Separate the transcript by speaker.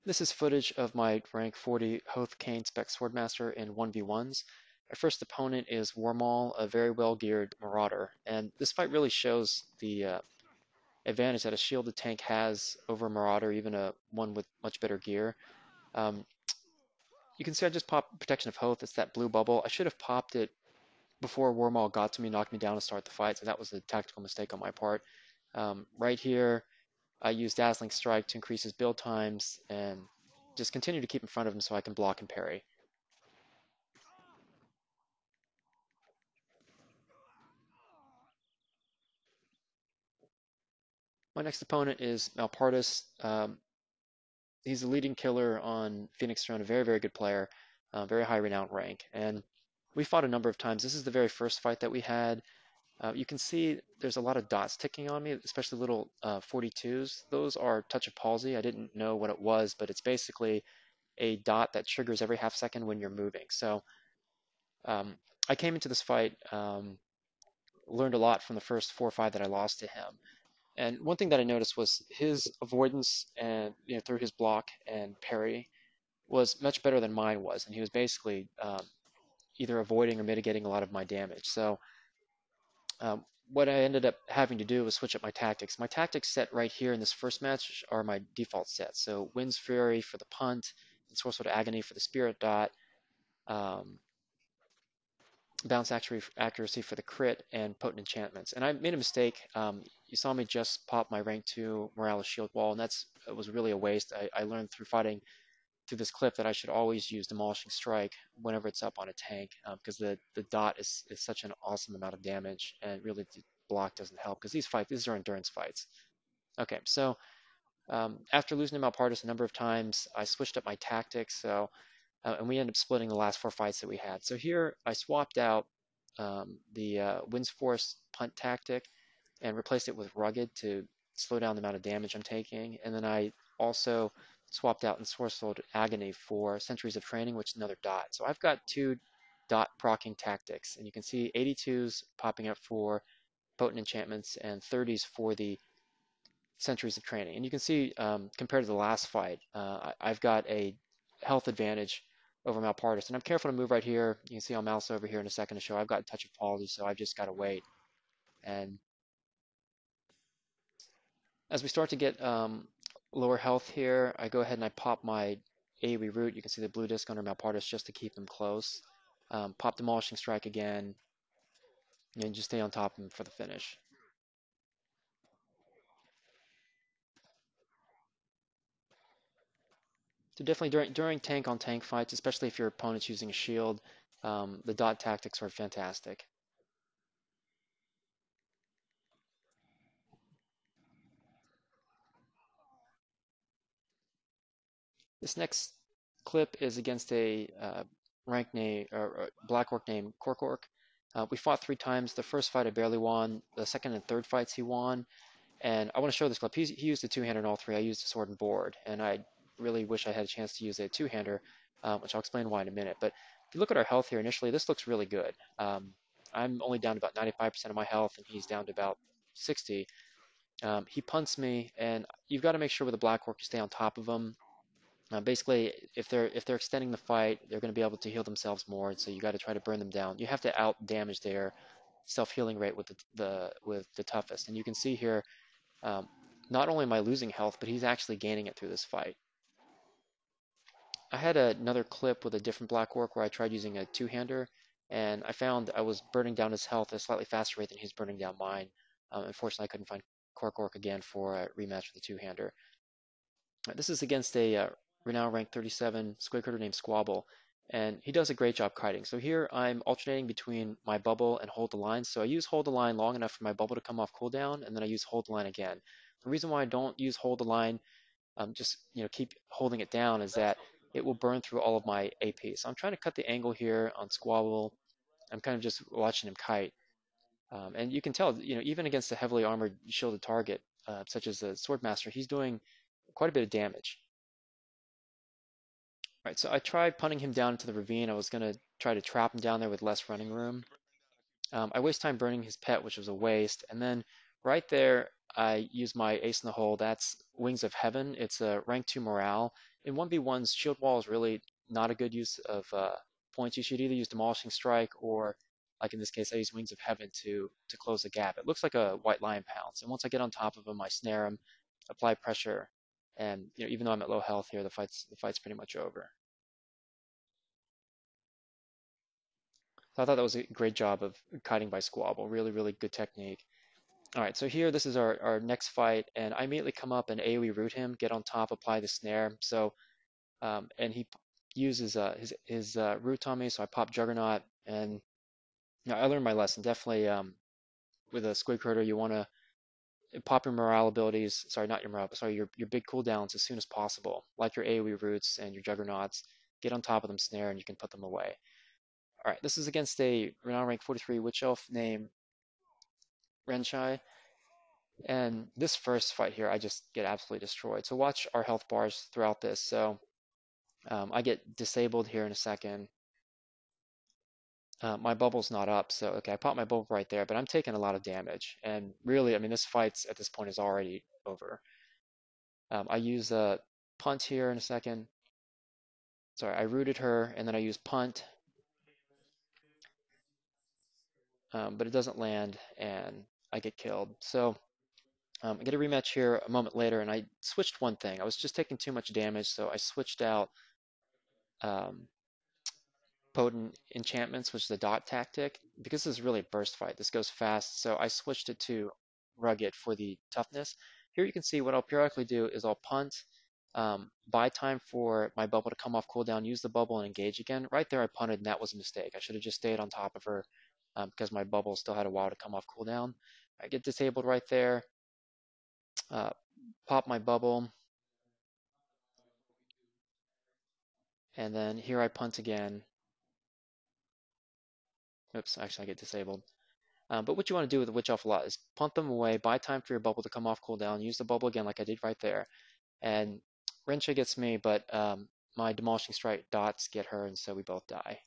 Speaker 1: This is footage of my rank 40 Hoeth Khaine spec Swordmaster in 1v1s. My first opponent is Warmaul, a very well-geared Marauder, and this fight really shows the advantage that a shielded tank has over a Marauder, even a one with much better gear. Um, you can see I just popped Protection of Hoeth. It's that blue bubble. I should have popped it before Warmaul got to me, knocked me down to start the fight, so that was a tactical mistake on my part. Right here, I use Dazzling Strike to increase his build times and just continue to keep in front of him so I can block and parry. My next opponent is Malpartis. He's a leading killer on Phoenix Throne, a very, very good player, very high renowned rank. And we fought a number of times. This is the very first fight that we had. You can see there's a lot of dots ticking on me, especially little 42s. Those are touch of palsy. I didn't know what it was, but it's basically a dot that triggers every half second when you're moving. So I came into this fight, learned a lot from the first 4 or 5 that I lost to him. And one thing that I noticed was his avoidance and through his block and parry was much better than mine was, and he was basically either avoiding or mitigating a lot of my damage. So what I ended up having to do was switch up my tactics. My tactics set right here in this first match are my default sets. So Wind's Fury for the punt, and Sorcerer Agony for the Spirit Dot, Bounce Accuracy for the crit, and Potent Enchantments. And I made a mistake. You saw me just pop my rank 2 Morales Shield Wall, and it was really a waste. I learned through fighting through this clip that I should always use Demolishing Strike whenever it's up on a tank, because the dot is such an awesome amount of damage, and really the block doesn't help, because these are endurance fights. Okay, so after losing to Malpartis a number of times, I switched up my tactics, and we ended up splitting the last 4 fights that we had. So here I swapped out the Wind's Force punt tactic and replaced it with Rugged to slow down the amount of damage I'm taking, and then I also swapped out Ensorcelled Agony for Centuries of Training, which is another dot. So I've got 2 dot proccing tactics, and you can see 82s popping up for Potent Enchantments and 30s for the Centuries of Training. And you can see, compared to the last fight, I've got a health advantage over Malpartis. And I'm careful to move right here. You can see I'll mouse over here in a second to show I've got a touch of palsy, so I've just got to wait. And as we start to get lower health here, I go ahead and I pop my AoE root. You can see the blue disc under Malpartis just to keep him close. Pop Demolishing Strike again, and just stay on top of him for the finish. So definitely during tank-on-tank fights, especially if your opponent's using a shield, the dot tactics are fantastic. This next clip is against a rank name or Blackwork named Korkork. We fought 3 times. The first fight I barely won. The second and third fights he won. And I want to show this clip. He used a 2-hander in all 3. I used a sword and board, and I really wish I had a chance to use a 2-hander, which I'll explain why in a minute. But if you look at our health here initially, this looks really good. I'm only down to about 95% of my health, and he's down to about 60. He punts me, and you've got to make sure with the Blackwork you stay on top of him. Basically, if they're extending the fight, they're going to be able to heal themselves more, and so you got to try to burn them down. You have to out damage their self-healing rate with the toughest. And you can see here, not only am I losing health, but he's actually gaining it through this fight. I had another clip with a different Blackwork where I tried using a 2-hander, and I found I was burning down his health at a slightly faster rate than he's burning down mine. Unfortunately, I couldn't find Korkork again for a rematch with a 2-hander. This is against a renowned rank 37 squid critter named Squabble, and he does a great job kiting. So here I'm alternating between my bubble and hold the line. So I use hold the line long enough for my bubble to come off cooldown, and then I use hold the line again. The reason why I don't use hold the line, just keep holding it down, is that it will burn through all of my AP. So I'm trying to cut the angle here on Squabble. I'm kind of just watching him kite. And you can tell, even against a heavily armored shielded target, such as the Swordmaster, he's doing quite a bit of damage. All right, so I tried punting him down into the ravine. I was going to try to trap him down there with less running room. I waste time burning his pet, which was a waste. And then right there, I use my ace in the hole. That's Wings of Heaven. It's a rank 2 morale. In 1v1s, Shield Wall is really not a good use of points. You should either use Demolishing Strike or, like in this case, I use Wings of Heaven to close the gap. It looks like a White Lion Pounce. And once I get on top of him, I snare him, apply pressure, and even though I'm at low health here, the fight's pretty much over. So I thought that was a great job of kiting by Squabble. Really, really good technique. All right, so here, this is our next fight, and I immediately come up and AoE root him, get on top, apply the snare. So, and he uses his root on me, so I pop Juggernaut, and I learned my lesson. Definitely, with a Squid Critter, you want to pop your morale abilities. Sorry, not your morale, but sorry, your big cooldowns as soon as possible, like your AoE roots and your Juggernauts. Get on top of them, snare, and you can put them away. All right, this is against a renown rank 43 Witch Elf named Renshai. And this first fight here, I just get absolutely destroyed. So watch our health bars throughout this. So I get disabled here in a second. My bubble's not up, so okay, I pop my bubble right there, but I'm taking a lot of damage. And really, I mean, this fight at this point is already over. I use a punt here in a second. Sorry, I rooted her, and then I use punt. But it doesn't land, and I get killed. So I get a rematch here a moment later, and I switched one thing. I was just taking too much damage, so I switched out potent enchantments, which is the dot tactic. Because this is really a burst fight, this goes fast, so I switched it to rugged for the toughness. Here you can see what I'll periodically do is I'll punt, buy time for my bubble to come off cooldown, use the bubble and engage again. Right there I punted, and that was a mistake. I should have just stayed on top of her because my bubble still had a while to come off cooldown. I get disabled right there, pop my bubble, and then here I punt again. Oops, actually I get disabled. But what you want to do with the Witch Elf a lot is punt them away, buy time for your bubble to come off cooldown, use the bubble again like I did right there. And Rensha gets me, but my Demolishing Strike dots get her, and so we both die.